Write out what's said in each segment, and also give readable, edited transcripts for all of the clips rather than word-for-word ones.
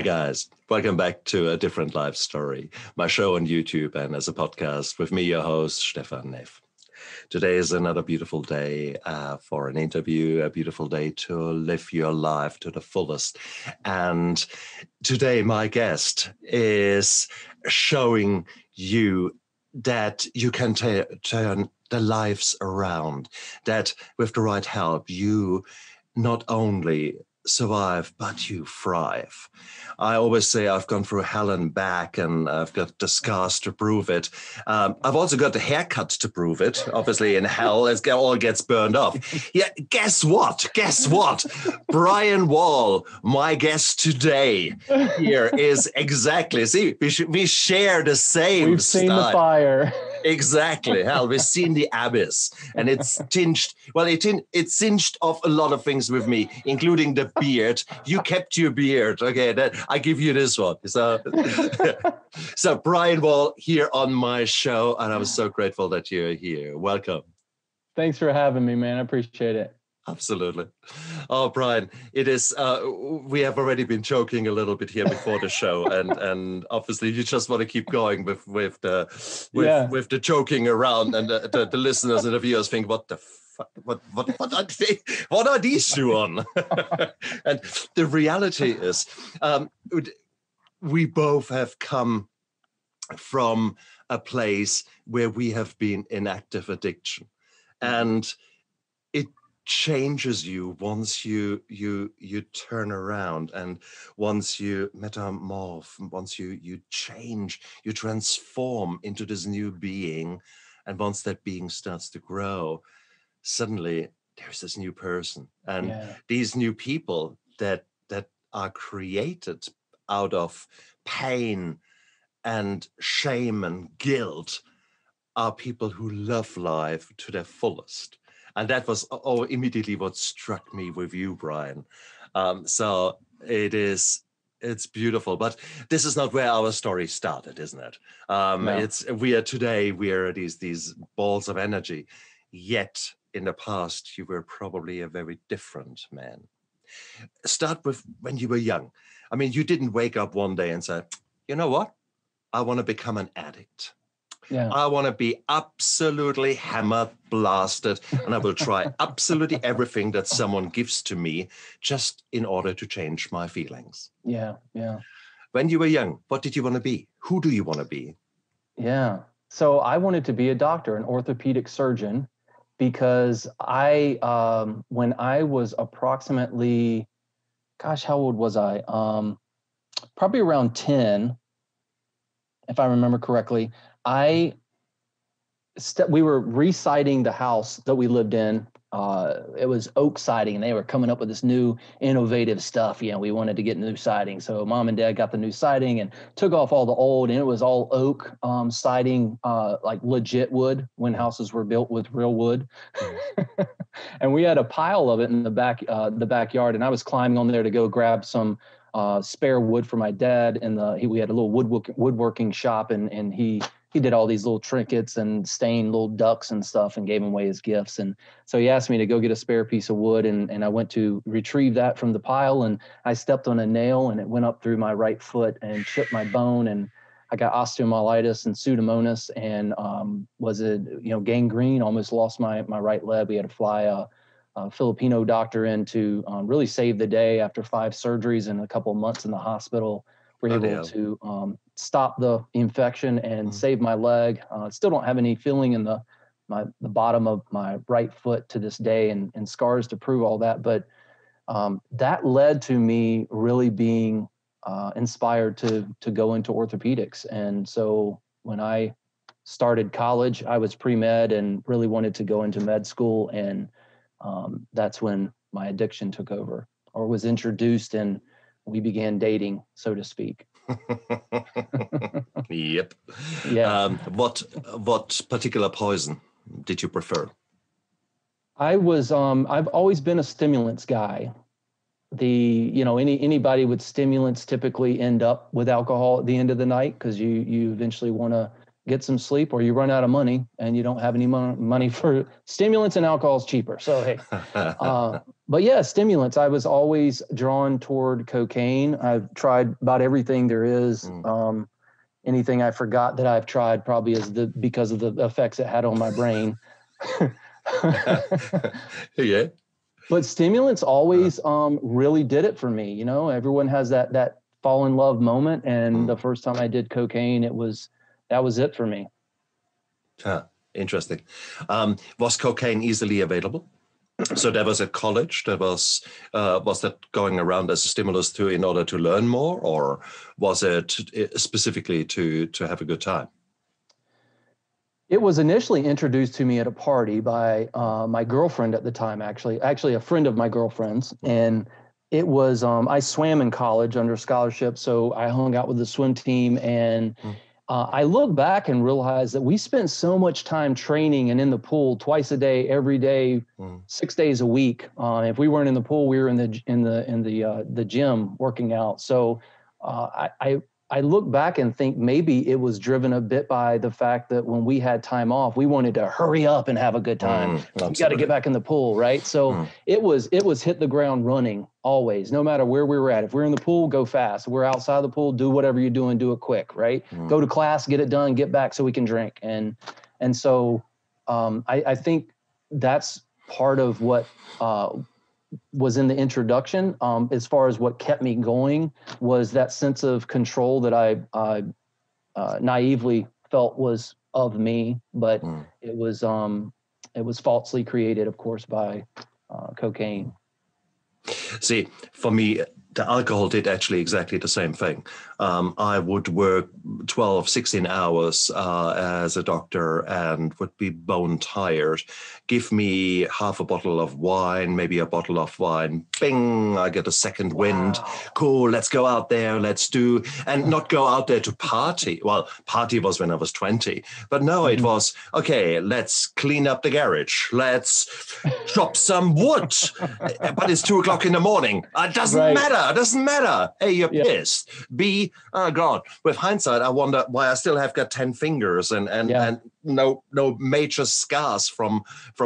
guys. Welcome back to A Different Life Story, my show on YouTube and as a podcast with me, your host, Stefan Neff. Today is another beautiful day for an interview, a beautiful day to live your life to the fullest. And today, my guest is showing you that you can turn the lives around, that with the right help, you not only survive, but you thrive. I always say I've gone through hell and back, and I've got the scars to prove it. I've also got the haircut to prove it. Obviously, in hell, it all gets burned off. Yeah, guess what? Brian Wall, my guest today here is exactly. See, we share the same. We've seen the fire. Exactly. Hell, we've seen the abyss, and it's tinged. Well, it singed off a lot of things with me, including the beard. You kept your beard. Okay, I give you this one. So Brian Wall here on my show, and I'm so grateful that you're here. Welcome. Thanks for having me, man. I appreciate it. Absolutely. Oh, Brian, it is. We have already been joking a little bit here before the show, and obviously you just want to keep going with the joking around, and the listeners and the viewers think, what the fuck, what are these two on? And the reality is, we both have come from a place where we have been in active addiction, and it changes you once you turn around, and once you metamorph, once you change, you transform into this new being, and once that being starts to grow, suddenly there's this new person, and these new people that are created out of pain and shame and guilt are people who love life to their fullest. And that was immediately what struck me with you, Brian. So it's beautiful, but this is not where our story started, isn't it? No. We are these balls of energy. Yet in the past, you were probably a very different man. Start with when you were young. I mean, you didn't wake up one day and say, you know what? I want to become an addict. Yeah. I want to be absolutely hammered, blasted, and I will try absolutely everything that someone gives to me just in order to change my feelings. Yeah. When you were young, what did you want to be? Who do you want to be? Yeah. So I wanted to be a doctor, an orthopedic surgeon, because when I was approximately, how old was I? Probably around 10, if I remember correctly. We were re-siding the house that we lived in. It was oak siding, and they were coming up with this new innovative stuff. We wanted to get new siding. So mom and dad got the new siding and took off all the old, and it was all oak siding, like legit wood when houses were built with real wood. And we had a pile of it in the backyard, and I was climbing on there to go grab some spare wood for my dad. And we had a little woodworking shop, and he did all these little trinkets and stained little ducks and stuff and gave them away as gifts. And so he asked me to go get a spare piece of wood, and I went to retrieve that from the pile, and I stepped on a nail, and it went up through my right foot and chipped my bone, and I got osteomyelitis and pseudomonas, and gangrene, almost lost my right leg. We had to fly a Filipino doctor in to really save the day. After 5 surgeries and a couple of months in the hospital, we're able to stop the infection and save my leg. Still don't have any feeling in the bottom of my right foot to this day, and scars to prove all that. But that led to me really being inspired to go into orthopedics. And so when I started college, I was pre-med and really wanted to go into med school. And that's when my addiction took over, or was introduced, and we began dating, so to speak. Yep. Yeah. What particular poison did you prefer? I've always been a stimulants guy. Anybody with stimulants typically end up with alcohol at the end of the night, because you eventually want to get some sleep, or you run out of money and you don't have any money for stimulants, and alcohol is cheaper. So, hey, but yeah, stimulants, I was always drawn toward cocaine. I've tried about everything there is. Anything I forgot that I've tried probably is because of the effects it had on my brain. Yeah. But stimulants always really did it for me. You know, everyone has that fall in love moment. And the first time I did cocaine, that was it for me. Interesting. Was cocaine easily available? So that was at college. That was that going around as a stimulus in order to learn more, or was it specifically to have a good time? It was initially introduced to me at a party by my girlfriend at the time, actually a friend of my girlfriend's. And it was, I swam in college under scholarship. So I hung out with the swim team, and I look back and realize that we spent so much time training and in the pool twice a day, every day, 6 days a week. If we weren't in the pool, we were in the gym working out. So I look back and think maybe it was driven a bit by the fact that when we had time off, we wanted to hurry up and have a good time. We got to get back in the pool, right? So it was hit the ground running always, no matter where we were at. If we're in the pool, go fast. If we're outside the pool, do whatever you're doing, do it quick, right? Go to class, get it done, get back so we can drink. And so I think that's part of what was in the introduction. As far as what kept me going was that sense of control that I naively felt was of me, but it was falsely created, of course, by cocaine. See, for me, the alcohol did actually exactly the same thing. I would work 12, 16 hours as a doctor and would be bone tired. Give me half a bottle of wine, maybe a bottle of wine. Bing, I get a second wind. Cool, let's go out there, and not go out there to party. Well, party was when I was 20. But no, it was, okay, let's clean up the garage. Let's chop some wood. But it's 2 o'clock in the morning. It doesn't matter. It doesn't matter. A, you're pissed. B, oh God, with hindsight, I wonder why I still have got 10 fingers and no major scars from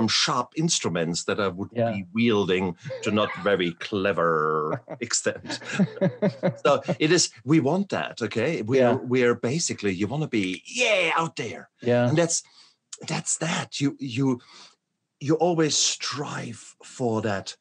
sharp instruments that I would be wielding to not very clever extent. So it is, we want that, okay? We're basically, you want to be, out there. Yeah. And that's that. You always strive for that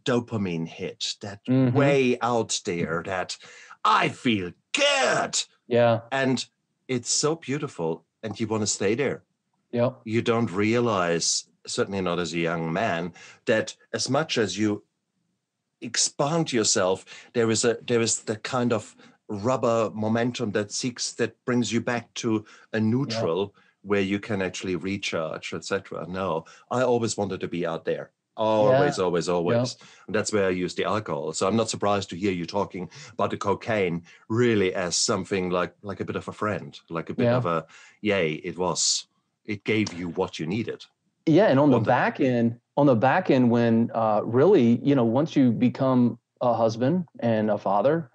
dopamine hit, that way out there, that I feel good. Yeah. And it's so beautiful, and you want to stay there. Yeah. You don't realize, certainly not as a young man, that as much as you expand yourself, there is the kind of rubber momentum that brings you back to a neutral where you can actually recharge, etc. No, I always wanted to be out there. Always. Yeah. And that's where I use the alcohol. So I'm not surprised to hear you talking about the cocaine really as something like a bit of a friend, like a bit of a, it gave you what you needed. Yeah. And on the back end, when really, once you become a husband and a father,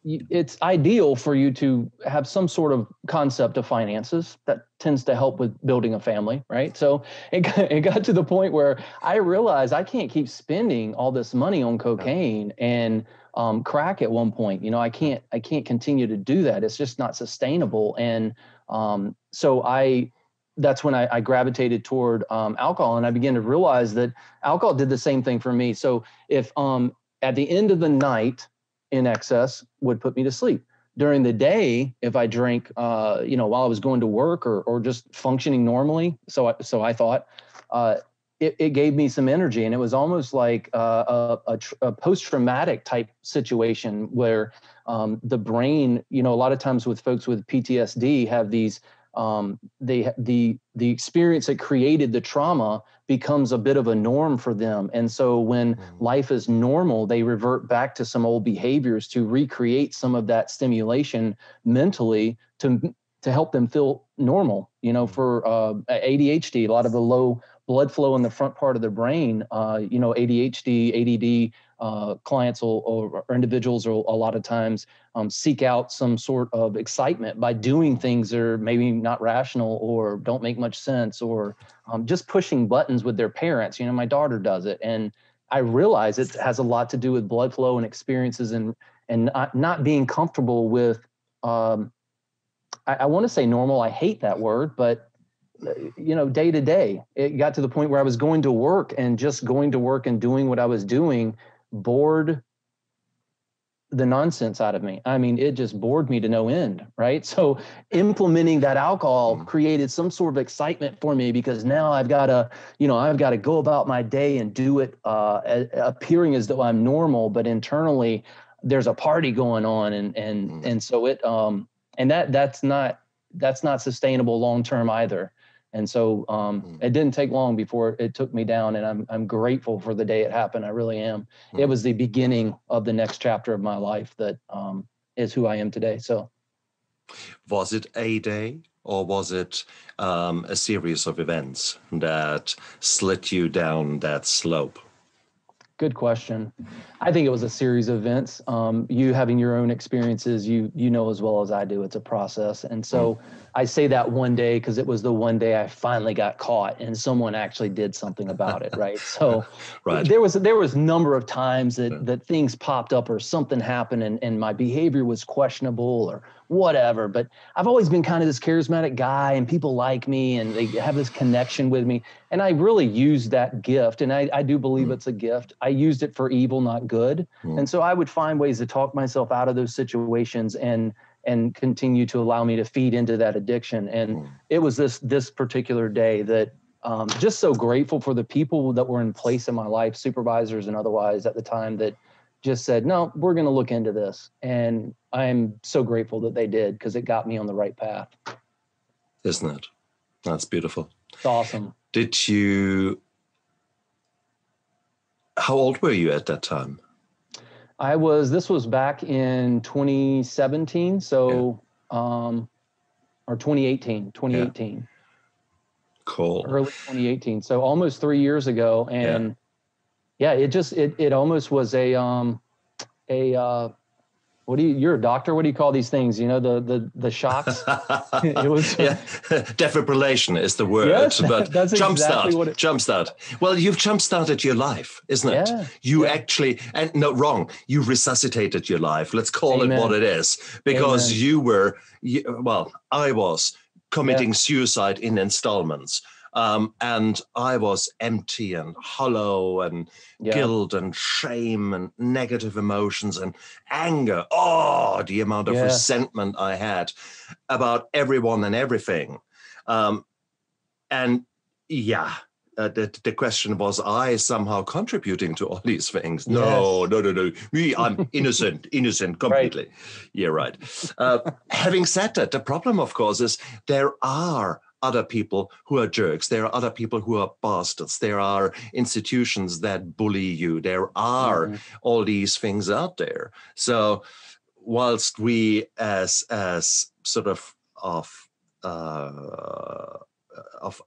it's ideal for you to have some sort of concept of finances. That tends to help with building a family, right? So it got to the point where I realized I can't keep spending all this money on cocaine and crack at one point. I can't continue to do that. It's just not sustainable. And so that's when I gravitated toward alcohol, and I began to realize that alcohol did the same thing for me. So if at the end of the night, in excess would put me to sleep. During the day, if I drank, while I was going to work or just functioning normally, so I thought, it gave me some energy, and it was almost like a post-traumatic type situation where the brain, a lot of times with folks with PTSD have these, the experience that created the trauma becomes a bit of a norm for them. And so when life is normal, they revert back to some old behaviors to recreate some of that stimulation mentally to help them feel normal. For ADHD, a lot of the low blood flow in the front part of the brain, ADHD, clients or individuals will a lot of times seek out some sort of excitement by doing things that are maybe not rational or don't make much sense, or just pushing buttons with their parents. My daughter does it, and I realize it has a lot to do with blood flow and experiences, and not being comfortable with, I want to say normal. I hate that word, but day to day, it got to the point where I was going to work, and just going to work and doing what I was doing bored the nonsense out of me. I mean, it just bored me to no end, right? So implementing that alcohol created some sort of excitement for me, because now I've got to go about my day and do it appearing as though I'm normal, but internally there's a party going on, and so it and that's not sustainable long term either. And so it didn't take long before it took me down, and I'm grateful for the day it happened. I really am. It was the beginning of the next chapter of my life that is who I am today. So, was it a day, or was it a series of events that slid you down that slope? Good question. I think it was a series of events. You having your own experiences, you know as well as I do, it's a process. And so I say that one day because it was the one day I finally got caught and someone actually did something about it, right? So right. there was a number of times that things popped up or something happened, and my behavior was questionable or whatever. But I've always been kind of this charismatic guy, and people like me and they have this connection with me. And I really used that gift, and I do believe it's a gift. I used it for evil, not good. And so I would find ways to talk myself out of those situations and continue to allow me to feed into that addiction. And it was this particular day that just so grateful for the people that were in place in my life, supervisors and otherwise at the time, that just said, no, we're going to look into this. And I'm so grateful that they did, because it got me on the right path. Isn't it? That's beautiful. It's awesome. How old were you at that time? This was back in 2017. So, or 2018. Yeah. Cool. Early 2018. So almost 3 years ago. And it almost was you're a doctor. What do you call these things? The shocks. It was defibrillation is the word, yes, but that's exactly jumpstart. Well, you've jump-started your life, isn't it? Yeah, you actually, and no, wrong. You resuscitated your life. Let's call Amen. it what it is, because I was committing suicide in installments. And I was empty and hollow and guilt and shame and negative emotions and anger. Oh, the amount of resentment I had about everyone and everything. The question was, I somehow contributing to all these things? No. Me, I'm innocent completely. Right. Yeah, right. Having said that, the problem, of course, is there are other people who are jerks. There are other people who are bastards. There are institutions that bully you. There are all these things out there. So whilst we as sort of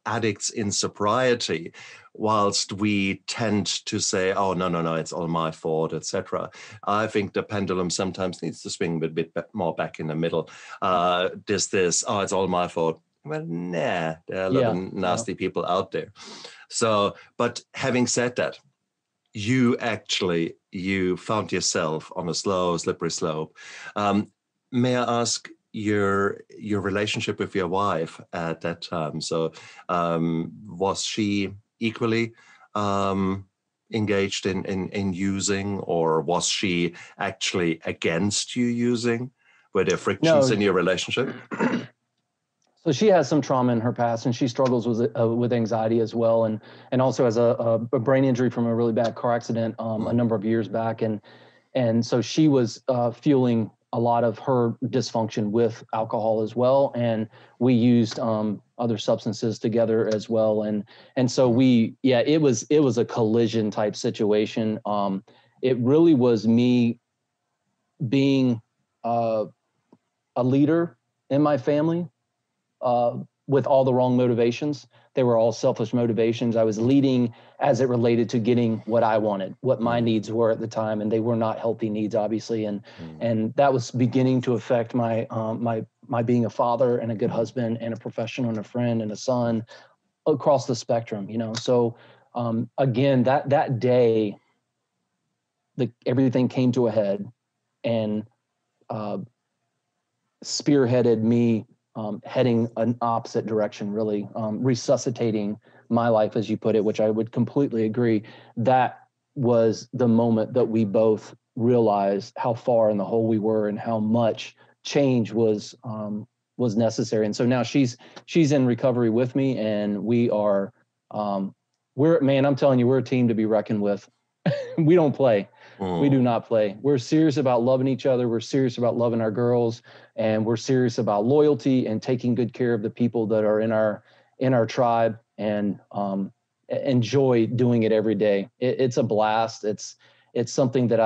addicts in sobriety, whilst we tend to say, oh, no, it's all my fault, etc., I think the pendulum sometimes needs to swing a bit more back in the middle. It's all my fault. Well, nah, there are a lot of nasty people out there. So, but having said that, you found yourself on a slow, slippery slope. May I ask your relationship with your wife at that time? So, was she equally engaged in using, or was she actually against you using? Were there frictions in your relationship? So she has some trauma in her past, and she struggles with anxiety as well, and also has a brain injury from a really bad car accident a number of years back, and so she was fueling a lot of her dysfunction with alcohol as well, and we used other substances together as well, and so it was a collision type situation. It really was me being a leader in my family. with all the wrong motivations. They were all selfish motivations. I was leading as it related to getting what I wanted, what my needs were at the time, and they were not healthy needs, obviously. And that was beginning to affect my my being a father and a good husband and a professional and a friend and a son across the spectrum. So again, that day, everything came to a head, and spearheaded me heading an opposite direction, really resuscitating my life, as you put it, which I would completely agree. That was the moment that we both realized how far in the hole we were and how much change was necessary. And so now she's in recovery with me, and we are I'm telling you, we're a team to be reckoned with. We don't play. We do not play. We're serious about loving each other. We're serious about loving our girls, and we're serious about loyalty and taking good care of the people that are in our tribe, and enjoy doing it every day. It's a blast. It's something that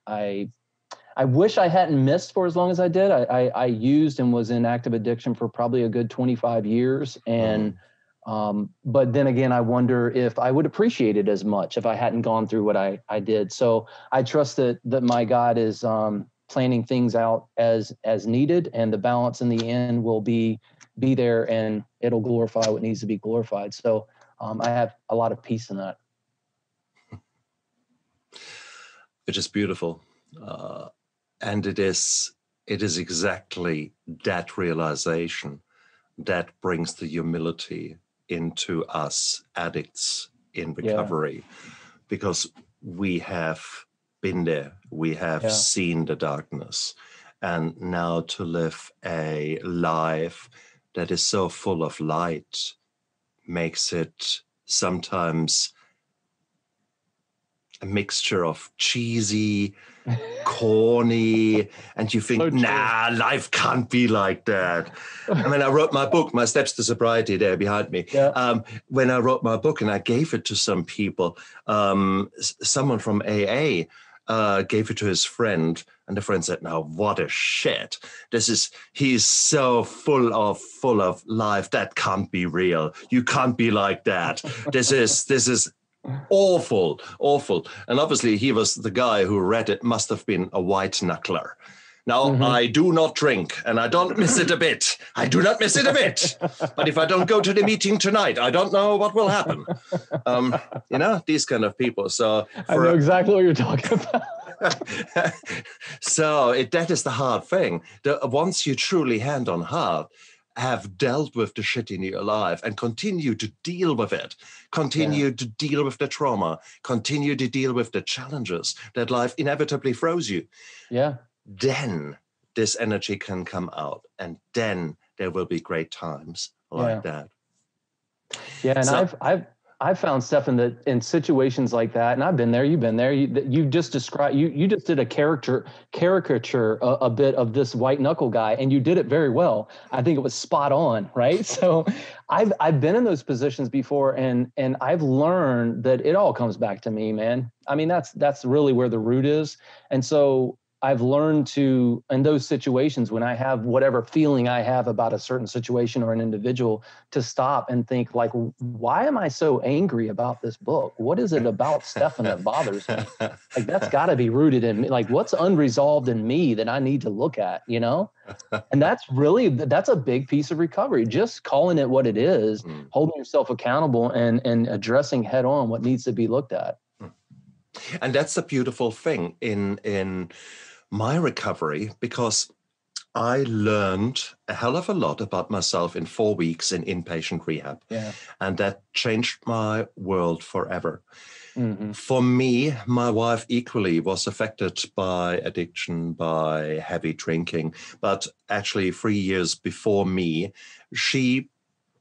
I wish I hadn't missed for as long as I did. I used and was in active addiction for probably a good 25 years. And but then again, I wonder if I would appreciate it as much if I hadn't gone through what I did. So I trust that my God is planning things out as needed, and the balance in the end will be there, and it'll glorify what needs to be glorified. So I have a lot of peace in that. It is beautiful. And it is exactly that realization that brings the humility into us addicts in recovery, because we have been there, we have seen the darkness, and now to live a life that is so full of light makes it sometimes a mixture of cheesy, corny, and you think, nah, life can't be like that. I mean, I wrote my book, My Steps to Sobriety, there behind me. When I wrote my book and I gave it to some people, someone from AA gave it to his friend, and the friend said, "Now, what a shit. He's so full of life. That can't be real. You can't be like that. This is awful." And obviously he was the guy who read it, must have been a white knuckler. Now, I do not drink, and I don't miss it a bit. I do not miss it a bit. But if I don't go to the meeting tonight, I don't know what will happen. These kind of people. So I know exactly what you're talking about. So that is the hard thing. Once you truly hand on heart have dealt with the shit in your life and continue to deal with it, continue to deal with the trauma, continue to deal with the challenges that life inevitably throws you, then this energy can come out, and then there will be great times like that. Yeah, and I've found, Stefan, that in situations like that, and I've been there, you've been there, you just described, you just did a caricature a bit of this white knuckle guy, and you did it very well. I think it was spot on, right? So I've been in those positions before, and I've learned that it all comes back to me, man. I mean, that's really where the root is. And so I've learned to, in those situations, when I have whatever feeling I have about a certain situation or an individual, to stop and think, like, why am I so angry about this book? What is it about Stefan that bothers me? Like, that's got to be rooted in me. Like, what's unresolved in me that I need to look at, And that's a big piece of recovery. Just calling it what it is, holding yourself accountable, and addressing head on what needs to be looked at. And that's the beautiful thing in my recovery, because I learned a hell of a lot about myself in 4 weeks in inpatient rehab. And that changed my world forever. For me, my wife equally was affected by addiction, by heavy drinking. But actually 3 years before me, she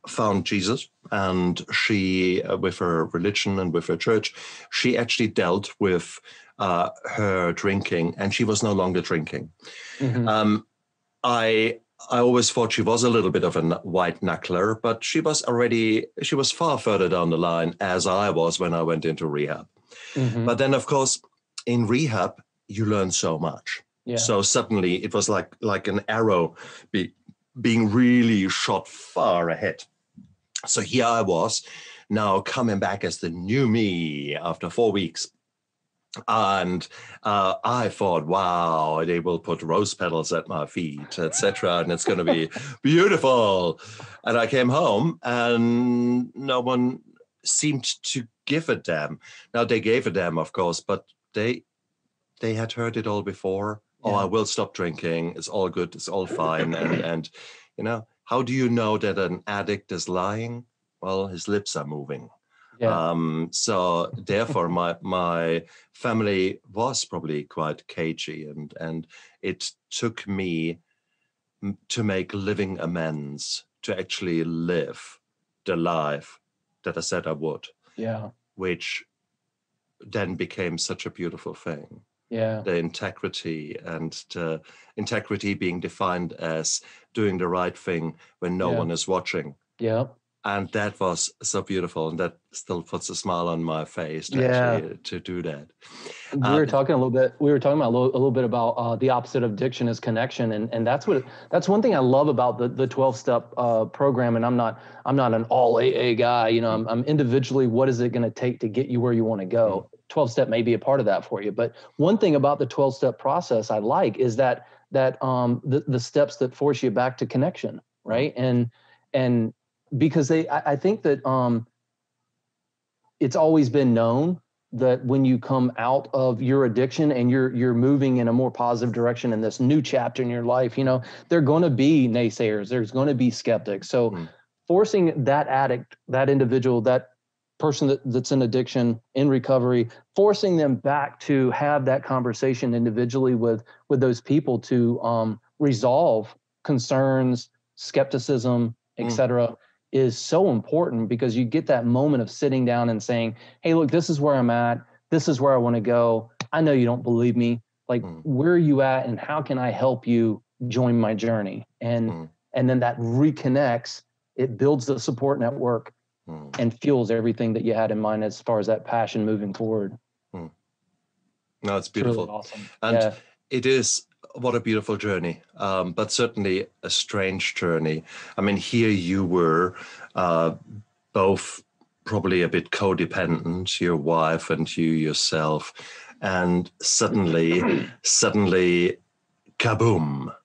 found Jesus, and she, with her religion and with her church, she actually dealt with her drinking, and she was no longer drinking. I always thought she was a little bit of a white knuckler, but she was far further down the line, as I was when I went into rehab. But then, of course, in rehab, you learn so much. So suddenly it was like an arrow being really shot far ahead. So here I was now coming back as the new me after 4 weeks. And I thought, wow, they will put rose petals at my feet, etc., and it's going to be beautiful. And I came home, and no one seemed to give a damn. Now they gave a damn, of course, but they had heard it all before. Yeah. Oh, I will stop drinking. It's all good. It's all fine. And you know, how do you know that an addict is lying? Well, his lips are moving. Yeah. So therefore, my family was probably quite cagey, and it took me to make living amends to actually live the life that I said I would. Yeah. Which then became such a beautiful thing. Yeah. The integrity, and the integrity being defined as doing the right thing when no one is watching. Yeah. And that was so beautiful, and that still puts a smile on my face to actually to do that. We were talking about a little bit about the opposite of addiction is connection, and that's one thing I love about the 12-step program. And I'm not an all AA guy, you know. I'm individually, what is it going to take to get you where you want to go? 12-step may be a part of that for you, but one thing about the 12-step process I like is that the steps that force you back to connection, right? And because I think that it's always been known that when you come out of your addiction and you're moving in a more positive direction in this new chapter in your life, you know, there are going to be naysayers, there's going to be skeptics. So forcing that addict, that individual, that person that's in addiction, in recovery, forcing them back to have that conversation individually with those people to resolve concerns, skepticism, etc., is so important, because you get that moment of sitting down and saying, hey, look, this is where I'm at. This is where I want to go. I know you don't believe me. Like, where are you at, and how can I help you join my journey? And then that reconnects, it builds the support network and fuels everything that you had in mind as far as that passion moving forward. No, it's beautiful. It's really awesome. And it is, what a beautiful journey, but certainly a strange journey. I mean, here you were both probably a bit codependent, your wife and you yourself, and suddenly, kaboom!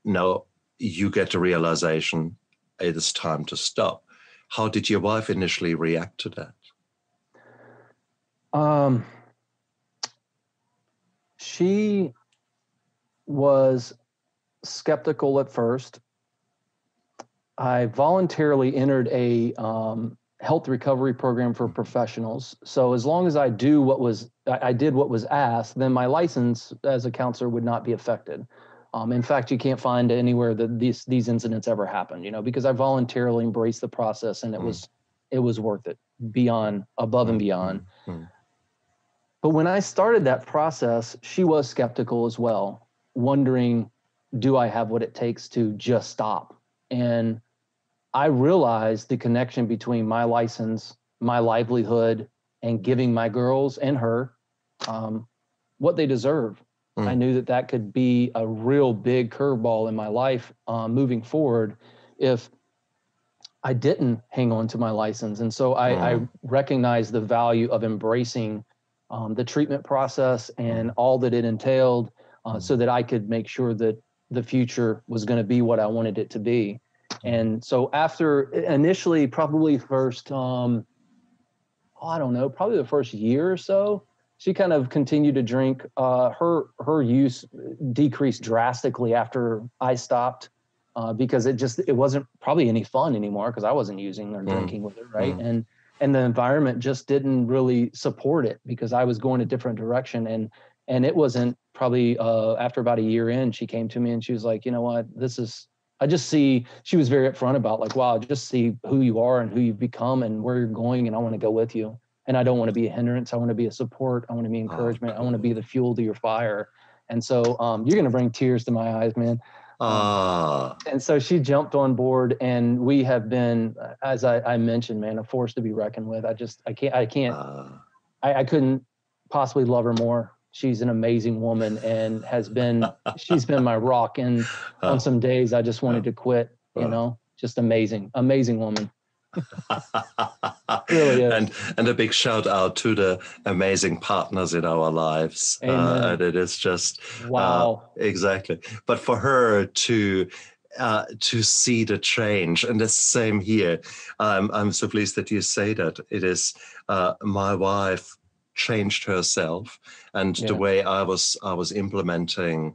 No, you get the realization it is time to stop. How did your wife initially react to that? She was skeptical at first. I voluntarily entered a health recovery program for professionals. So as long as I did what was asked, then my license as a counselor would not be affected. In fact, you can't find anywhere that these incidents ever happened, you know, because I voluntarily embraced the process, and it was worth it, above and beyond. But when I started that process, she was skeptical as well, wondering, do I have what it takes to just stop? And I realized the connection between my license, my livelihood, and giving my girls and her what they deserve. I knew that could be a real big curveball in my life moving forward if I didn't hang on to my license. And so I recognized the value of embracing the treatment process and all that it entailed, so that I could make sure that the future was going to be what I wanted it to be. And so after initially probably first, probably the first year or so, she kind of continued to drink. Her use decreased drastically after I stopped, because it wasn't probably any fun anymore, because I wasn't using or drinking with her, right? And the environment just didn't really support it, because I was going a different direction. And it wasn't probably after about a year in, she came to me and she was like, you know what, she was very upfront about, like, wow, I just see who you are and who you've become and where you're going, and I want to go with you. And I don't want to be a hindrance. I want to be a support. I want to be encouragement. I want to be the fuel to your fire. And so you're going to bring tears to my eyes, man. And so she jumped on board, and we have been, as I mentioned, man, a force to be reckoned with. I couldn't possibly love her more. she's an amazing woman and she's been my rock. And on some days I just wanted to quit, just amazing woman. Really is. And a big shout out to the amazing partners in our lives. And it is just wow. Exactly. But for her to see the change, and the same here. I'm so pleased that you say that. It is my wife changed herself, and the way I was implementing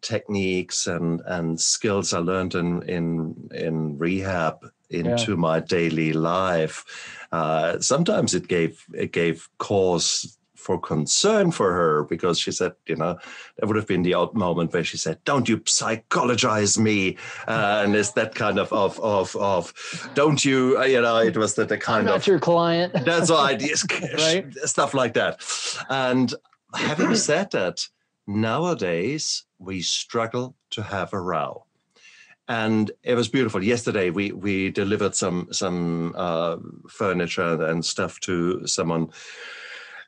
techniques and skills I learned in rehab into my daily life. Sometimes it gave cause for concern for her, because she said, there would have been the odd moment where she said, "Don't you psychologize me?" And it's that kind of don't you, it was the kind I'm not your client. That's right. Right? Stuff like that. And having said that, nowadays we struggle to have a row. And it was beautiful. Yesterday, we delivered some furniture and stuff to someone.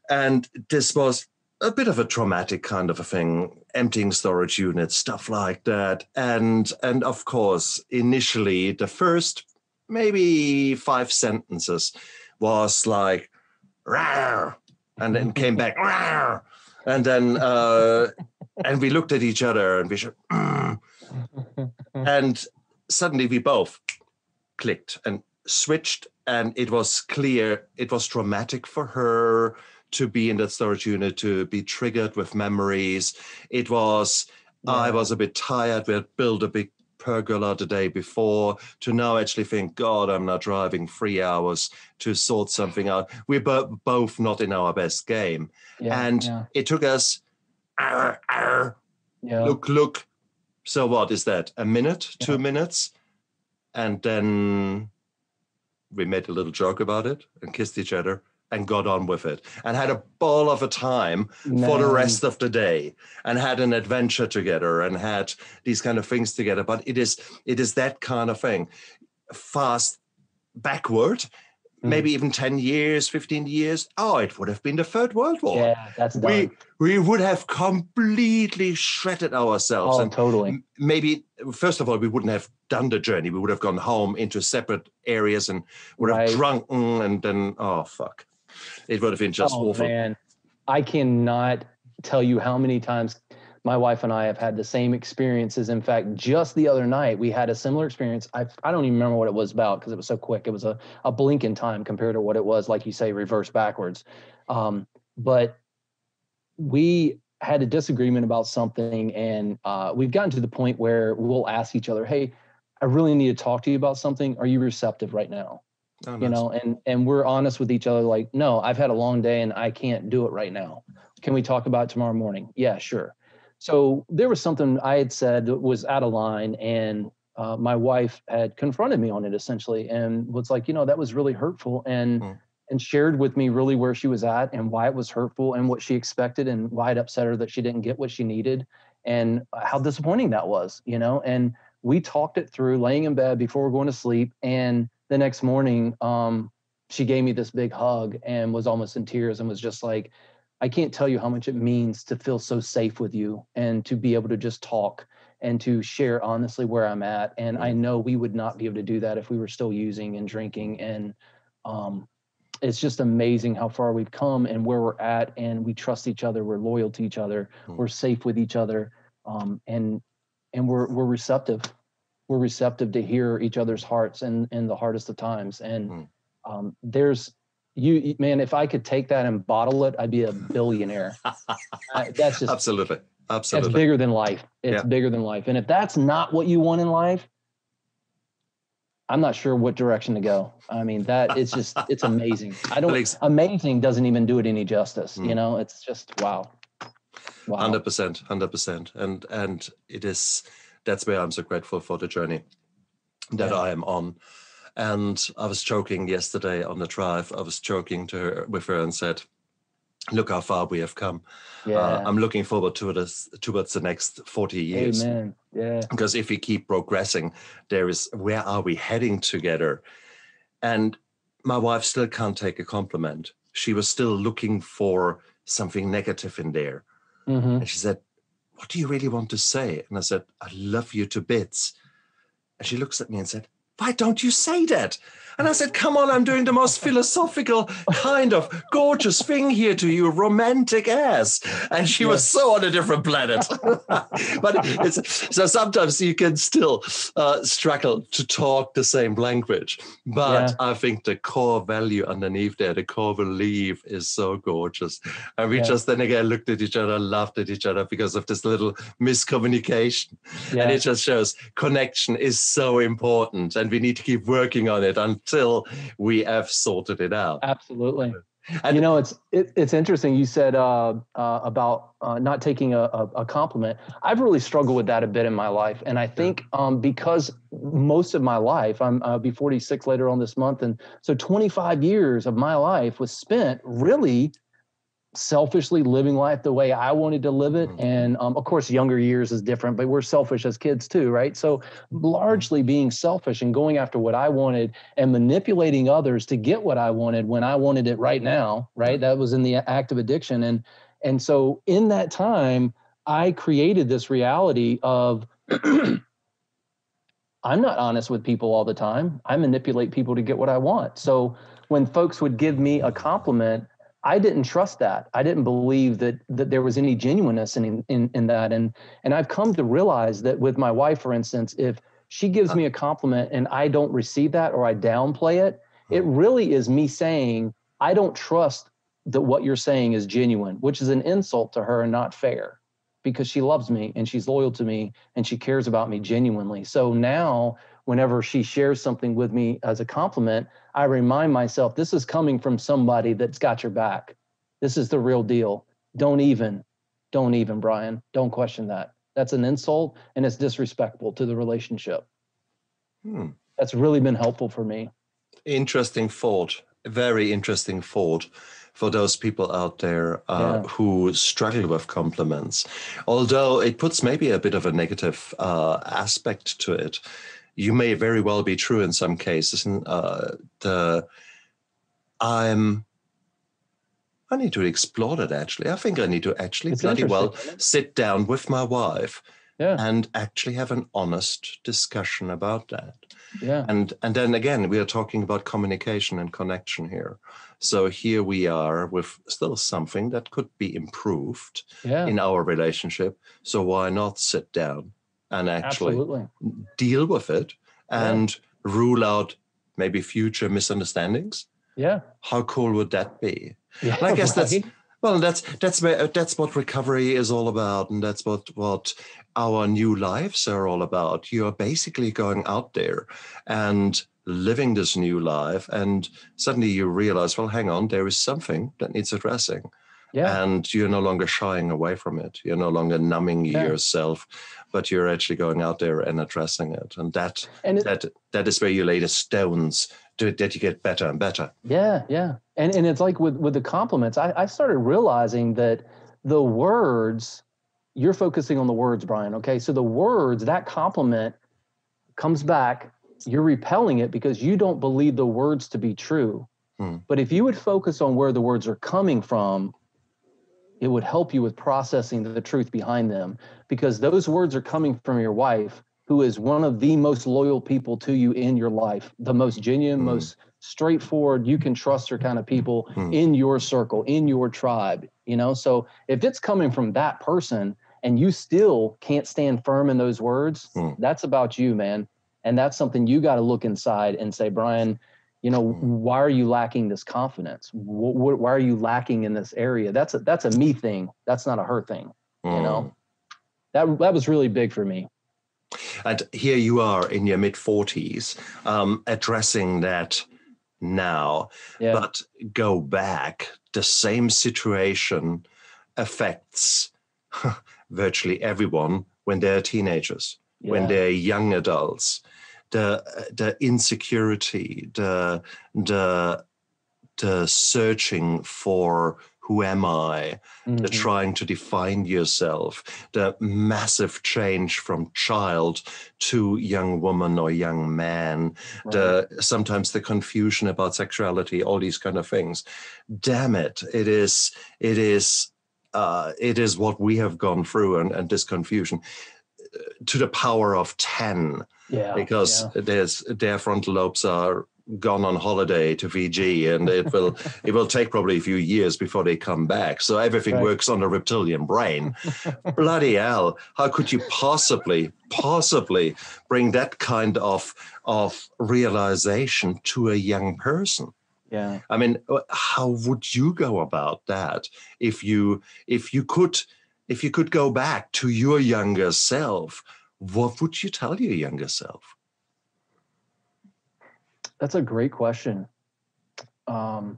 And this was a bit of a traumatic kind of a thing, emptying storage units, stuff like that. And of course, initially, the first maybe 5 sentences was like, "Rawr," and then came back, "Rawr." And then, and we looked at each other and we said, and suddenly we both clicked and switched. And it was clear it was traumatic for her to be in that storage unit, to be triggered with memories. It was, I was a bit tired. We had built a big pergola the day before, to now actually think, God, I'm not driving 3 hours to sort something out. We're both not in our best game. It took us, look. So what is that? A minute, 2 minutes? And then we made a little joke about it and kissed each other and got on with it, and had a ball of a time for the rest of the day, and had an adventure together and had these kind of things together. But it is that kind of thing. Fast backward, maybe even 10 years, 15 years. Oh, it would have been the Third World War. Yeah, that's done. We would have completely shredded ourselves. Oh, and totally. Maybe, first of all, we wouldn't have done the journey. We would have gone home into separate areas and would have drunken, and then, oh, fuck. It would have been just awful. Man, I cannot tell you how many times my wife and I have had the same experiences. In fact, just the other night, we had a similar experience. I don't even remember what it was about, because it was so quick. It was a blink in time compared to what it was, like you say, reverse backwards. But we had a disagreement about something, and we've gotten to the point where we'll ask each other, "Hey, I really need to talk to you about something. Are you receptive right now?" Oh, nice. And we're honest with each other, like, "No, I've had a long day and I can't do it right now. Can we talk about it tomorrow morning?" "Yeah, sure." So there was something I had said that was out of line, and my wife had confronted me on it, essentially, and was like, that was really hurtful, and shared with me really where she was at and why it was hurtful and what she expected and why it upset her that she didn't get what she needed and how disappointing that was, and we talked it through, laying in bed before we're going to sleep. And the next morning, she gave me this big hug and was almost in tears and was just like, "I can't tell you how much it means to feel so safe with you and to be able to just talk and to share honestly where I'm at. And I know we would not be able to do that if we were still using and drinking." And it's just amazing how far we've come and where we're at. And we trust each other. We're loyal to each other. We're safe with each other. And we're receptive. We're receptive to hear each other's hearts in the hardest of times. And there's, man, if I could take that and bottle it, I'd be a billionaire. That's just absolutely. That's bigger than life. It's bigger than life. And if that's not what you want in life, I'm not sure what direction to go. I mean, it's amazing. Amazing doesn't even do it any justice. It's just, wow. 100%. And that's where I'm so grateful for the journey that I am on. And I was joking yesterday on the drive. I was joking with her and said, "Look how far we have come. I'm looking forward to this towards the next 40 years. Amen. Yeah. Because if we keep progressing, where are we heading together?" And my wife still can't take a compliment. She was still looking for something negative in there. Mm-hmm. And she said, what do you really want to say? And I said, I love you to bits. And she looks at me and said, why don't you say that? And I said, come on, I'm doing the most philosophical kind of gorgeous thing here to you, romantic ass. And she was so on a different planet. But so sometimes you can still struggle to talk the same language. But I think the core value underneath there, the core belief is so gorgeous. And we just then again looked at each other, laughed at each other because of this little miscommunication. And it just shows connection is so important. And we need to keep working on it until we have sorted it out. Absolutely. And it's interesting. You said about not taking a compliment. I've really struggled with that a bit in my life. And I think because most of my life, I'll be 46 later on this month. And so 25 years of my life was spent really selfishly living life the way I wanted to live it. And of course, younger years is different, but we're selfish as kids too, right? So largely being selfish and going after what I wanted and manipulating others to get what I wanted when I wanted it right now, right? That was in the act of addiction. And so in that time, I created this reality of I'm not honest with people all the time. I manipulate people to get what I want. So when folks would give me a compliment, I didn't trust that. I didn't believe that there was any genuineness in that. And I've come to realize that with my wife, for instance, if she gives me a compliment and I don't receive that or I downplay it, it really is me saying, I don't trust that what you're saying is genuine, which is an insult to her and not fair, because she loves me and she's loyal to me and she cares about me genuinely. So now whenever she shares something with me as a compliment, I remind myself, this is coming from somebody that's got your back. This is the real deal. Don't even, Brian. Don't question that. That's an insult and it's disrespectful to the relationship. That's really been helpful for me. Interesting thought. Very interesting thought for those people out there who struggle with compliments. Although it puts maybe a bit of a negative aspect to it. You may very well be true in some cases. I need to explore that, actually. I think I need to actually bloody well sit down with my wife and actually have an honest discussion about that. Yeah. And then again, we are talking about communication and connection here. So here we are with still something that could be improved in our relationship. So why not sit down and actually deal with it and rule out maybe future misunderstandings? Yeah. How cool would that be? Yeah, and I guess that's what recovery is all about, and that's what our new lives are all about. You are basically going out there and living this new life, and suddenly you realize, well, hang on, there is something that needs addressing. Yeah. And you're no longer shying away from it. You're no longer numbing yourself, but you're actually going out there and addressing it. And that is where you lay the stones that you get better and better. Yeah, yeah. And it's like with the compliments, I started realizing that the words, you're focusing on the words, Brian, okay? So the words, that compliment comes back, you're repelling it because you don't believe the words to be true. But if you would focus on where the words are coming from, it would help you with processing the truth behind them, because those words are coming from your wife, who is one of the most loyal people to you in your life, the most genuine, most straightforward, you can trust her kind of people in your circle, in your tribe, So if it's coming from that person and you still can't stand firm in those words, that's about you, man. And that's something you got to look inside and say, Brian, why are you lacking this confidence? Why are you lacking in this area? That's a me thing. That's not a her thing. That was really big for me. And here you are in your mid-40s, addressing that now, but go back. The same situation affects virtually everyone when they're teenagers, when they're young adults. The insecurity, the searching for who am I, the trying to define yourself, the massive change from child to young woman or young man, sometimes the confusion about sexuality, all these kind of things. Damn it, it is what we have gone through, and this confusion to the power of 10, because their frontal lobes are gone on holiday to Fiji, and it will take probably a few years before they come back. So everything works on the reptilian brain. Bloody hell! How could you possibly bring that kind of realization to a young person? Yeah. I mean, how would you go about that if you could go back to your younger self? What would you tell your younger self? That's a great question. The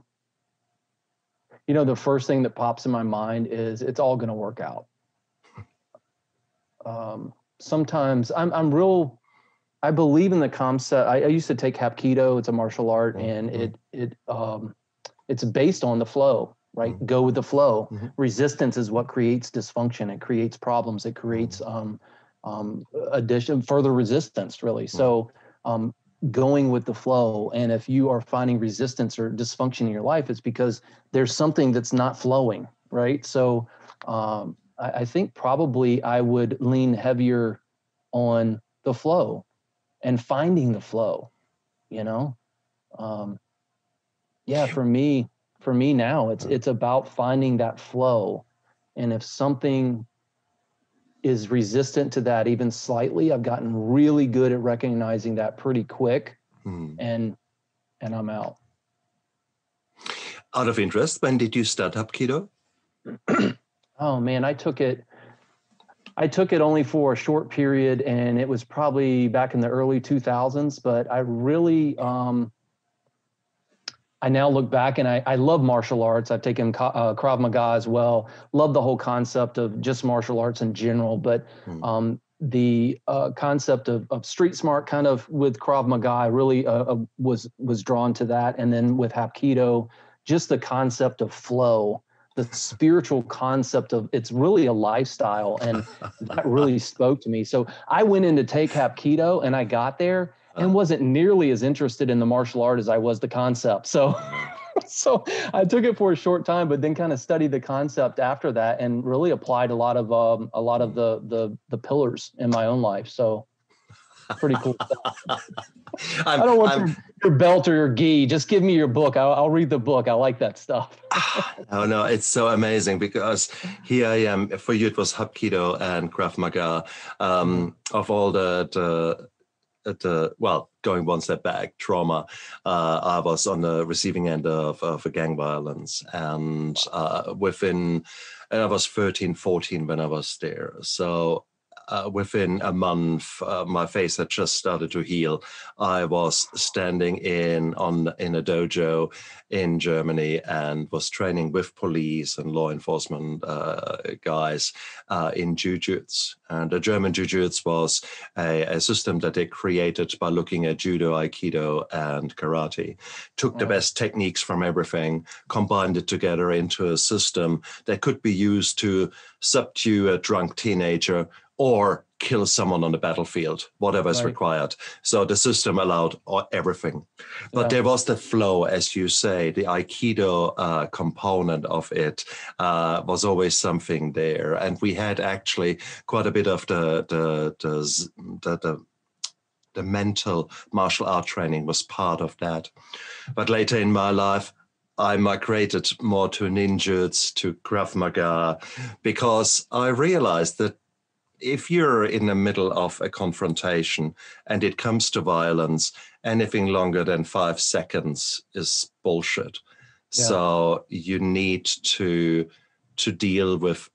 first thing that pops in my mind is it's all going to work out. Sometimes I believe in the concept. I used to take Hapkido. It's a martial art, and it's based on the flow, right? Go with the flow. Resistance is what creates dysfunction. It creates problems. It creates further resistance, really. So going with the flow. And if you are finding resistance or dysfunction in your life, it's because there's something that's not flowing, right? So I think probably I would lean heavier on the flow and finding the flow, for me now, it's about finding that flow. And if something is resistant to that even slightly, I've gotten really good at recognizing that pretty quick, and I'm out. Out of interest, when did you start Hapkido? Oh man, I took it only for a short period, and it was probably back in the early 2000s, but I really I now look back, and I love martial arts. I've taken Krav Maga as well. Love the whole concept of just martial arts in general, but the concept of street smart kind of with Krav Maga, I really was drawn to that. And then with Hapkido, just the concept of flow, the spiritual concept of it's really a lifestyle, and that really spoke to me. So I went in to take Hapkido, and I got there and wasn't nearly as interested in the martial art as I was the concept. So I took it for a short time, but then kind of studied the concept after that, and really applied a lot of the pillars in my own life. So pretty cool stuff. I don't want your belt or your gi. Just give me your book. I'll read the book. I like that stuff. No, it's so amazing, because here I am. For you, it was Hapkido and Krav Maga. Of all going one step back, trauma. I was on the receiving end of a gang violence, and I was 13, 14 when I was there. So within a month, my face had just started to heal. I was standing in a dojo in Germany and was training with police and law enforcement guys in jujutsu. And the German jujutsu was a system that they created by looking at judo, aikido, and karate. Took the best techniques from everything, combined it together into a system that could be used to subdue a drunk teenager or kill someone on the battlefield, whatever is required. So the system allowed everything. But there was the flow, as you say, the Aikido component of it was always something there. And we had actually quite a bit of the mental martial art training was part of that. But later in my life, I migrated more to ninjutsu, to Krav Maga, because I realized that if you're in the middle of a confrontation and it comes to violence, anything longer than 5 seconds is bullshit. Yeah. So you need to deal with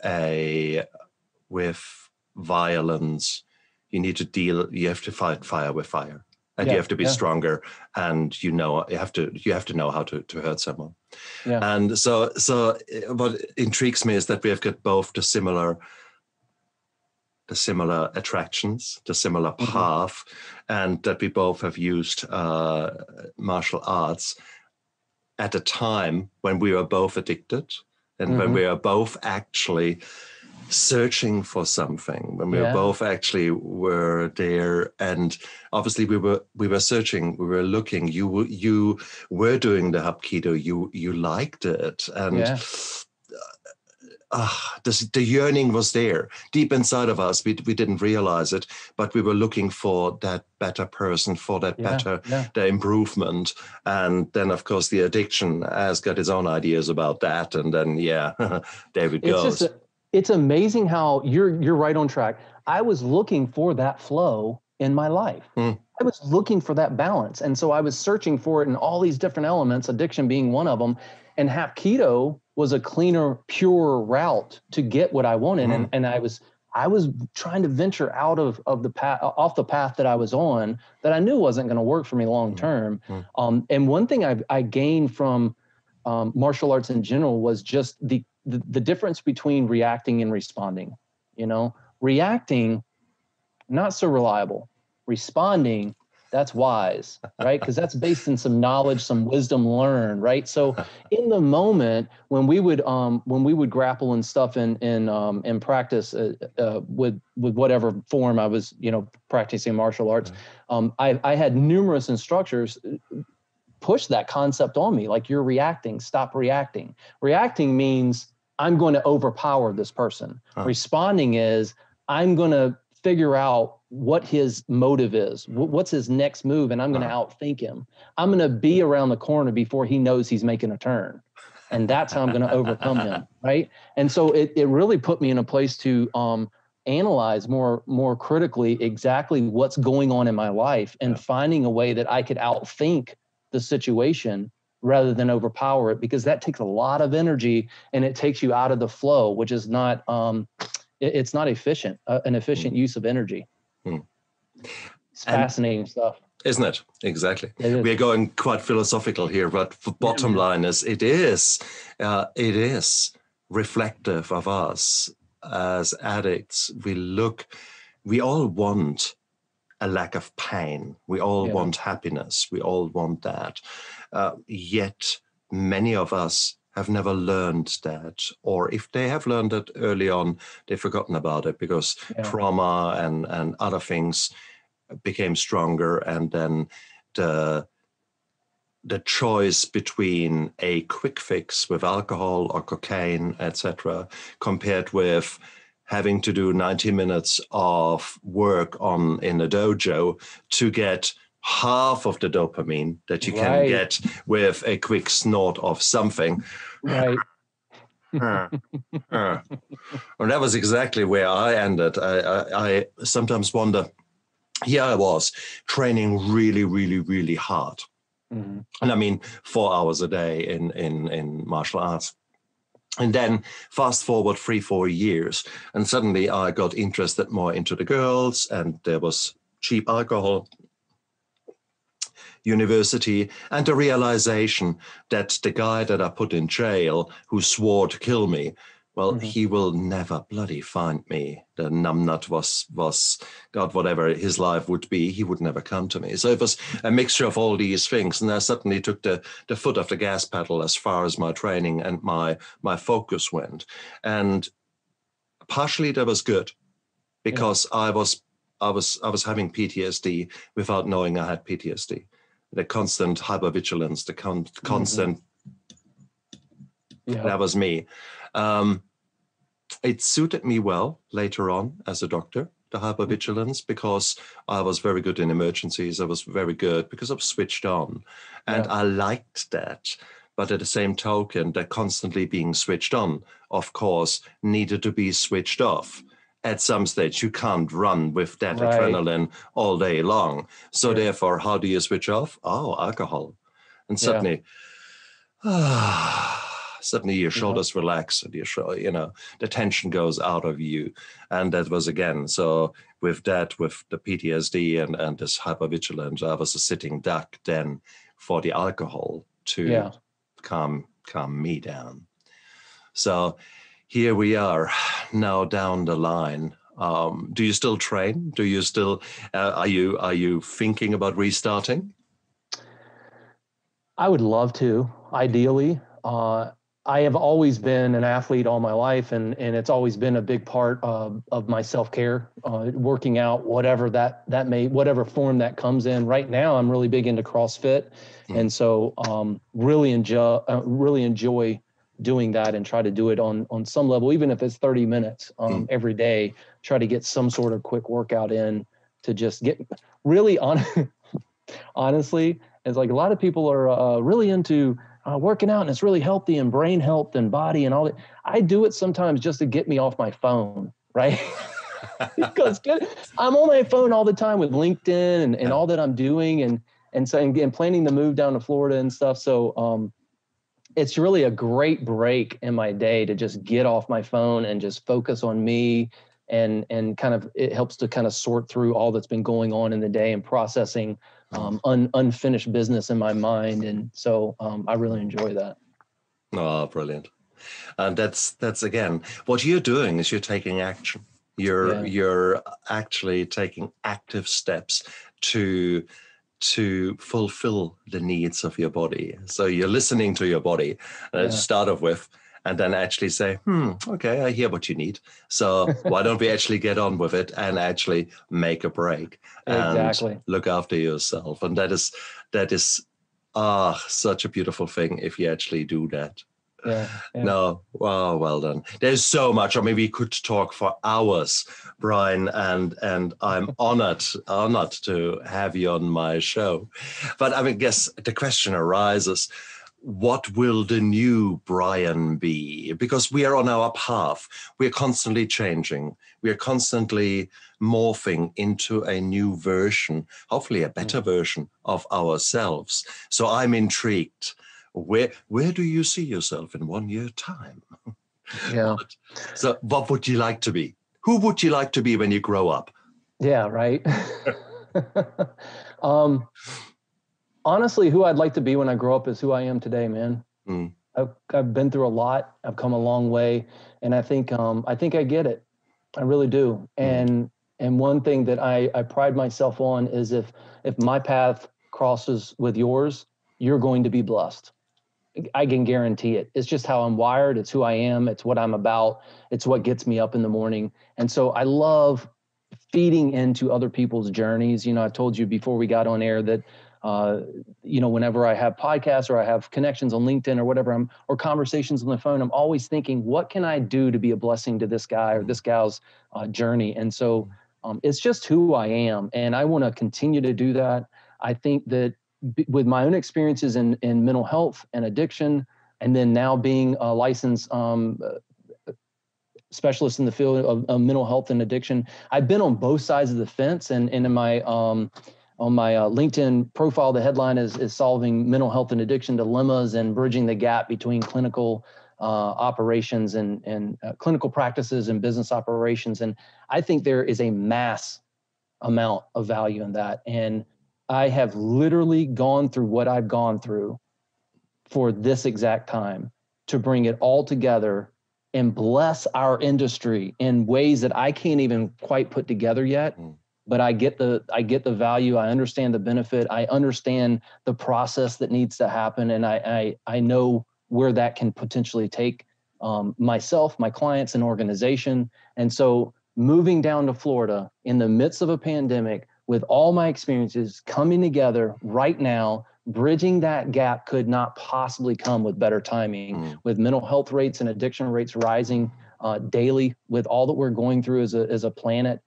violence. You have to fight fire with fire, and you have to be stronger, and you have to know how to hurt someone. Yeah. And so what intrigues me is that we have got both the similar attractions, the similar path, and that we both have used martial arts at a time when we were both addicted and when we are both actually searching for something, when we both actually were there, and obviously we were searching, we were looking. You were doing the Hapkido, you liked it, and the yearning was there deep inside of us. We didn't realize it, but we were looking for that better person, for that the improvement. And then, of course, the addiction has got its own ideas about that. And then, there it goes. It's amazing how you're right on track. I was looking for that flow in my life. I was looking for that balance. And so I was searching for it in all these different elements, addiction being one of them. And Hapkido was a cleaner, pure route to get what I wanted. And I was trying to venture out of the path, off the path that I was on, that I knew wasn't going to work for me long term. And one thing I gained from martial arts in general was just the difference between reacting and responding. Reacting, not so reliable. Responding, that's wise, right? Because that's based in some knowledge, some wisdom learned, right? So in the moment when we would grapple and stuff in practice with whatever form I was, practicing martial arts, I had numerous instructors push that concept on me, like, you're reacting, stop reacting. Reacting means I'm going to overpower this person. Responding is I'm going to figure out what his motive is, what's his next move, and I'm going to outthink him. I'm going to be around the corner before he knows he's making a turn. And that's how I'm going to overcome him, right? And so it really put me in a place to analyze more critically exactly what's going on in my life, and finding a way that I could outthink the situation rather than overpower it, because that takes a lot of energy and it takes you out of the flow, which is not it's not efficient, an efficient use of energy. It's fascinating stuff, isn't it? Exactly. We're going quite philosophical here, but the bottom line is it is reflective of us as addicts. We all want a lack of pain. We all want happiness. We all want that. Yet many of us have never learned that, or if they have learned it early on, they've forgotten about it because trauma and other things became stronger. And then the choice between a quick fix with alcohol or cocaine, etc., compared with having to do 90 minutes of work in a dojo to get half of the dopamine that you can get with a quick snort of something. Right. And that was exactly where I ended. I sometimes wonder, here I was training really, really, really hard. And I mean, 4 hours a day in martial arts. And then fast forward 3-4 years, and suddenly I got interested more into the girls, and there was cheap alcohol, university, and the realization that the guy that I put in jail who swore to kill me, well, he will never bloody find me. The numbnut was God, whatever his life would be, he would never come to me. So it was a mixture of all these things. And I suddenly took the foot off the gas pedal as far as my training and my focus went. And partially that was good, because I was having PTSD without knowing I had PTSD. The constant hypervigilance, the constant, that was me. It suited me well later on as a doctor, the hypervigilance, because I was very good in emergencies. I was very good because I was switched on, and I liked that. But at the same token, that constantly being switched on, of course, needed to be switched off. At some stage, you can't run with that adrenaline all day long. So therefore, how do you switch off? Oh, alcohol. And suddenly, suddenly your shoulders relax, and the tension goes out of you. And that was again, so with the PTSD and this hypervigilance, I was a sitting duck then for the alcohol to calm me down. So here we are now down the line. Do you still train? Do you still, are you thinking about restarting? I would love to, ideally. I have always been an athlete all my life, and it's always been a big part of my self-care, working out, whatever form that comes in. Right now, I'm really big into CrossFit, and so really enjoy doing that and try to do it on some level, even if it's 30 minutes every day. Try to get some sort of quick workout in to just get really on. Honestly, it's like a lot of people are really into working out, and it's really healthy and brain health and body and all that. I do it sometimes just to get me off my phone, right? Because I'm on my phone all the time with LinkedIn and all that I'm doing, and planning to move down to Florida and stuff. So it's really a great break in my day to just get off my phone and just focus on me, and kind of, it helps to kind of sort through all that's been going on in the day and processing unfinished business in my mind. And so I really enjoy that. Oh, brilliant. And that's again, what you're doing is you're taking action. You're actually taking active steps to fulfill the needs of your body. So you're listening to your body, to start off with, and then actually say, okay, I hear what you need. So why don't we actually get on with it and actually make a break and look after yourself? And that is such a beautiful thing if you actually do that. No, wow, well done. There's so much. I mean, we could talk for hours, Brian, and I'm honored to have you on my show. But I mean, guess the question arises, what will the new Brian be? Because we are on our path. We're constantly changing. We are constantly morphing into a new version, hopefully a better version of ourselves. So I'm intrigued. Where do you see yourself in 1 year time? Yeah. So what would you like to be? Who would you like to be when you grow up? Yeah, right. Honestly, who I'd like to be when I grow up is who I am today, man. I've been through a lot. I've come a long way, and I think I get it. I really do. And one thing that I pride myself on is if my path crosses with yours, you're going to be blessed. I can guarantee it. It's just how I'm wired. It's who I am. It's what I'm about. It's what gets me up in the morning. And so I love feeding into other people's journeys. You know, I told you before we got on air that, whenever I have podcasts or I have connections on LinkedIn or whatever, or conversations on the phone, I'm always thinking, what can I do to be a blessing to this guy or this gal's journey? And so it's just who I am. And I want to continue to do that. I think that with my own experiences in mental health and addiction, and then now being a licensed specialist in the field of mental health and addiction, I've been on both sides of the fence. And in my on my LinkedIn profile, the headline is solving mental health and addiction dilemmas and bridging the gap between clinical operations and clinical practices and business operations. And I think there is a mass amount of value in that. And I have literally gone through what I've gone through for this exact time to bring it all together and bless our industry in ways that I can't even quite put together yet. But I get the value. I understand the benefit. I understand the process that needs to happen. And I know where that can potentially take myself, my clients, and organization. And so moving down to Florida in the midst of a pandemic, with all my experiences coming together right now, bridging that gap could not possibly come with better timing. With mental health rates and addiction rates rising daily, with all that we're going through as a planet,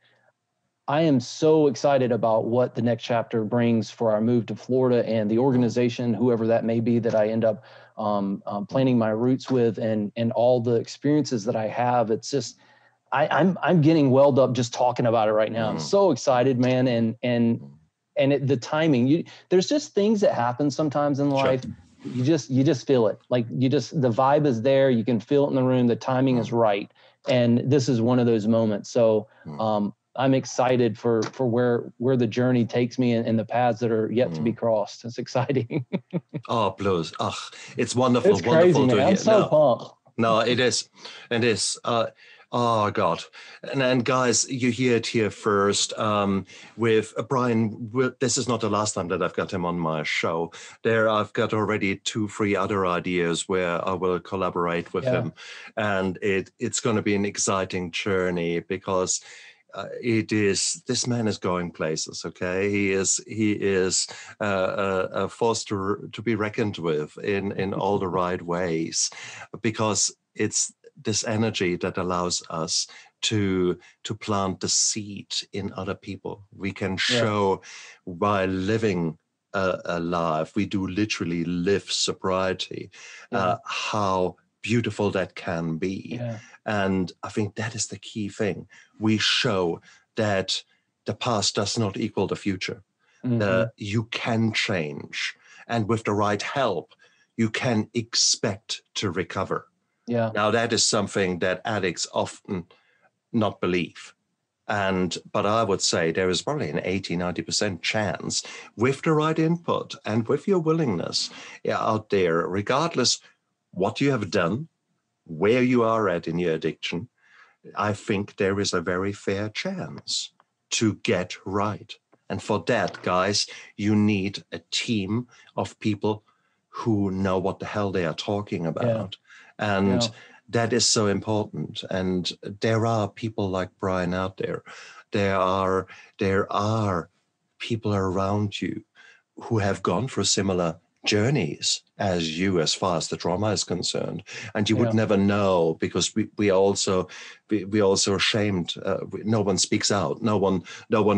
I am so excited about what the next chapter brings for our move to Florida and the organization, whoever that may be, that I end up planting my roots with, and all the experiences that I have. It's just, I'm getting welled up just talking about it right now. I'm so excited, man. And the timing, there's just things that happen sometimes in life. You just feel it. Like the vibe is there. You can feel it in the room. The timing is right. And this is one of those moments. So I'm excited for where the journey takes me and the paths that are yet to be crossed. It's exciting. Oh, blues. Oh, it's wonderful. It's wonderful crazy, man. to hear. I'm so pumped. No, it is. It is. Oh God! And guys, you hear it here first. With Brian, this is not the last time that I've got him on my show. I've got already 2, 3 other ideas where I will collaborate with him, and it's going to be an exciting journey because this man is going places. Okay, he is a force to be reckoned with in all the right ways, because it's this energy that allows us to plant the seed in other people. We can show by living a life, we do literally live sobriety, how beautiful that can be. And I think that is the key thing. We show that the past does not equal the future. You can change, and with the right help, you can expect to recover. Now, that is something that addicts often not believe. But I would say there is probably an 80-90% chance, with the right input and with your willingness out there, regardless what you have done, where you are at in your addiction, I think there is a very fair chance to get right. And for that, guys, you need a team of people who know what the hell they are talking about. And that is so important. And there are people like Brian out there. There are people around you who have gone through similar journeys as you, as far as the trauma is concerned, and you would never know, because we also ashamed. No one speaks out. No one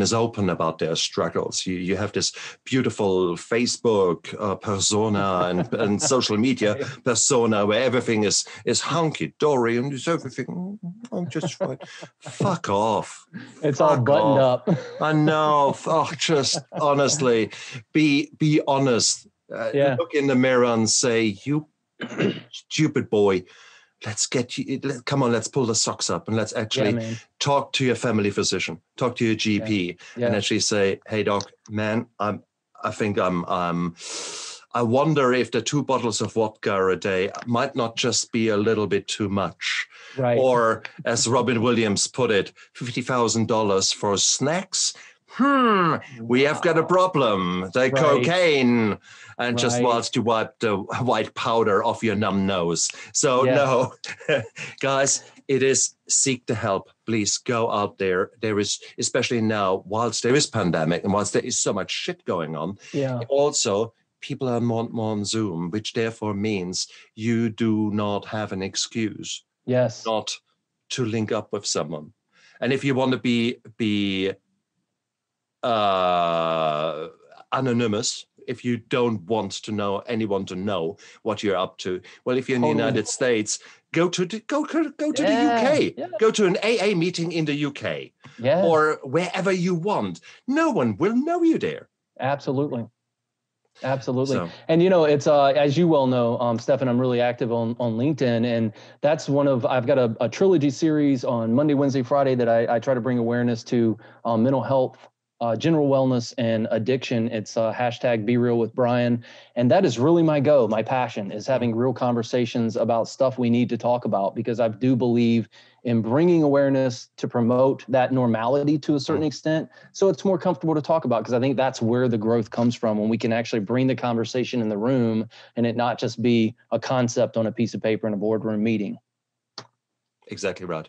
is open about their struggles. You have this beautiful Facebook persona and social media persona where everything is hunky dory and it's everything. I'm just fine. Fuck off. It's all buttoned up. I know. Oh, just honestly, be honest. Look in the mirror and say, "You stupid boy, come on, let's pull the socks up and let's actually talk to your family physician, talk to your GP, and actually say, hey, doc, man, I wonder if the 2 bottles of vodka a day might not just be a little bit too much." Or, as Robin Williams put it, $50,000 for snacks. We have got a problem. The cocaine. And just whilst you wipe the white powder off your numb nose. So no, guys, it is seek the help. Please go out there. There is, especially now, whilst there is pandemic and whilst there is so much shit going on, also people are more on Zoom, which therefore means you do not have an excuse not to link up with someone. And if you want to be anonymous, if you don't want anyone to know what you're up to, well, if you're in the United States, go to the UK. Go to an AA meeting in the UK, or wherever you want. No one will know you there. Absolutely. So. And it's as you well know, Stefan, I'm really active on LinkedIn, and that's I've got a trilogy series on Monday, Wednesday, Friday that I try to bring awareness to mental health, general wellness, and addiction. It's hashtag Be Real with Brian. And that is really my passion, is having real conversations about stuff we need to talk about, because I do believe in bringing awareness to promote that normality to a certain extent. So it's more comfortable to talk about, because I think that's where the growth comes from, when we can actually bring the conversation in the room and it not just be a concept on a piece of paper in a boardroom meeting. Exactly right.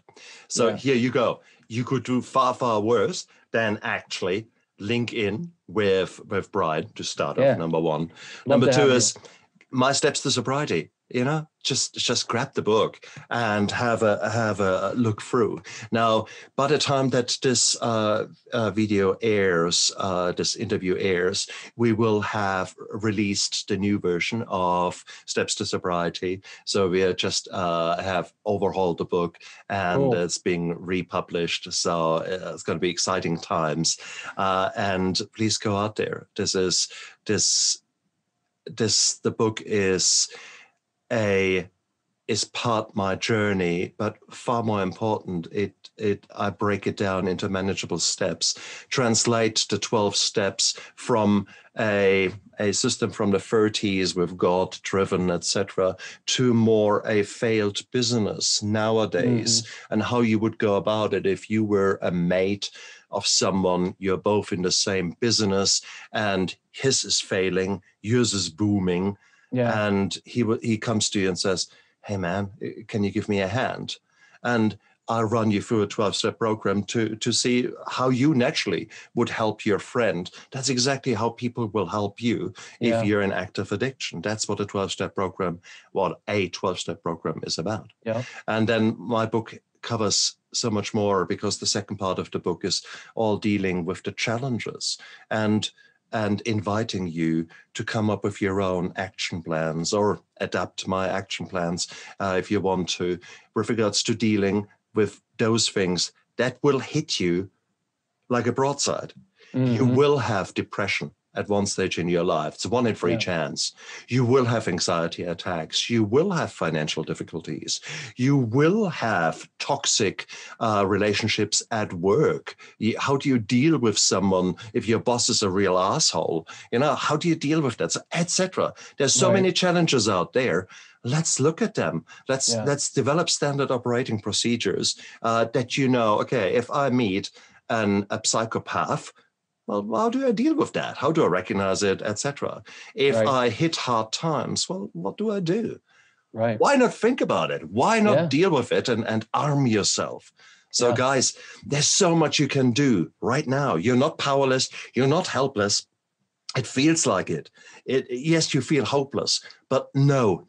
So here you go. You could do far, far worse than actually link in with Brian to start off, number one. Number two is My Steps to Sobriety. Just grab the book and have a look through. Now, by the time that this video airs, this interview airs, we will have released the new version of Steps to Sobriety. So we just have overhauled the book, and it's being republished. So it's going to be exciting times. And please go out there. The book is part my journey, but far more important, I break it down into manageable steps, translate the 12 steps from a a system from the 30s with God driven, etc., to more a failed business nowadays, and how you would go about it if you were a mate of someone, you're both in the same business, and his is failing, yours is booming, and he comes to you and says, hey man, can you give me a hand? And I'll run you through a 12-step program to see how you naturally would help your friend. That's exactly how people will help you if you're in active addiction. That's what a 12-step program, what a 12-step program is about. Yeah. And then my book covers so much more, because the second part of the book is all dealing with the challenges and inviting you to come up with your own action plans, or adapt my action plans if you want to, with regards to dealing with those things that will hit you like a broadside. You will have depression at one stage in your life. It's 1 in 3 chance. You will have anxiety attacks. You will have financial difficulties. You will have toxic relationships at work. How do you deal with someone if your boss is a real asshole? How do you deal with that, etc.? There's so many challenges out there. Let's look at them. Let's develop standard operating procedures that okay, if I meet a psychopath, well, how do I deal with that? How do I recognize it, etc.? If I hit hard times, well, what do I do? Right. Why not think about it? Why not deal with it and arm yourself? So guys, there's so much you can do right now. You're not powerless. You're not helpless. It feels like it. Yes, you feel hopeless, but no.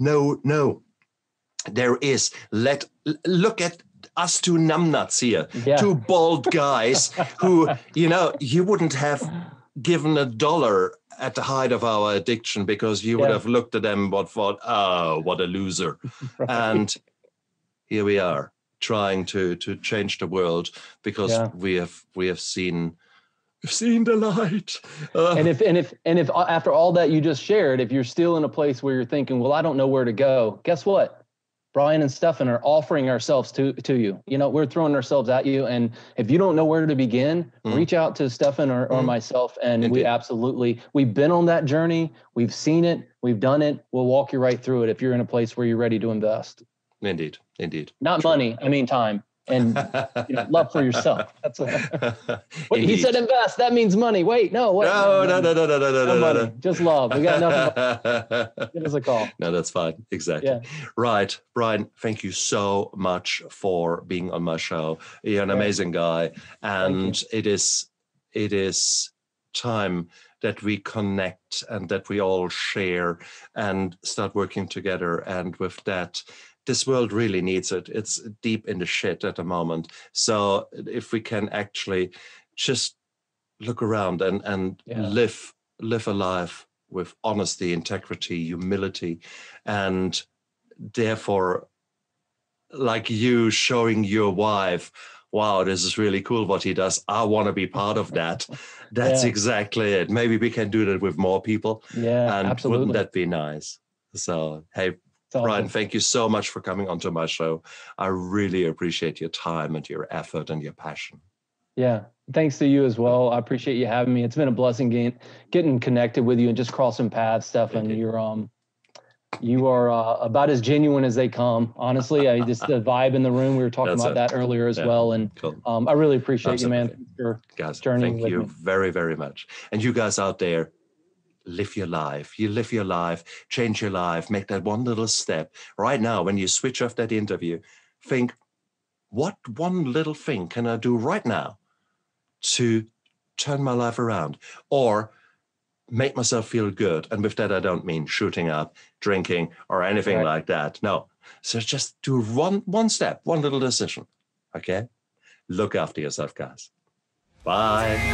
There is. Look at us two numbnuts here, two bald guys who, you wouldn't have given $1 at the height of our addiction, because you would have looked at them and thought, oh, what a loser. And here we are trying to change the world, because we have seen the light. And if after all that you just shared, if you're still in a place where you're thinking, well, I don't know where to go, guess what? Brian and Stefan are offering ourselves to you. We're throwing ourselves at you. And if you don't know where to begin, reach out to Stefan or myself. And we've been on that journey. We've seen it. We've done it. We'll walk you right through it if you're in a place where you're ready to invest. Indeed. Not money. I mean, time. And love for yourself. That's what he said. Invest. That means money. Wait, no. What? No. Money. Just love. We got nothing. Give us a call. No, that's fine. Exactly. Yeah. Right, Brian. Thank you so much for being on my show. You're an amazing guy, and it is time that we connect and that we all share and start working together. And with that, this world really needs it. It's deep in the shit at the moment. So if we can actually just look around and live a life with honesty, integrity, humility, and therefore, like you showing your wife, wow, this is really cool what he does. I want to be part of that. That's exactly it. Maybe we can do that with more people. Yeah, and absolutely. Wouldn't that be nice? So, hey, Brian, thank you so much for coming onto my show. I really appreciate your time and your effort and your passion. Yeah, thanks to you as well. I appreciate you having me. It's been a blessing getting connected with you and just crossing paths, Stefan. You are about as genuine as they come. Honestly, just the vibe in the room. We were talking about that earlier as well. And cool. I really appreciate you, man. Guys, thank you very, very much. And you guys out there, live your life. You live your life, change your life, make that one little step. Right now, when you switch off that interview, think, what one little thing can I do right now to turn my life around or make myself feel good? And with that, I don't mean shooting up, drinking, or anything like that. No. So just do one step, one little decision. Okay? Look after yourself, guys. Bye.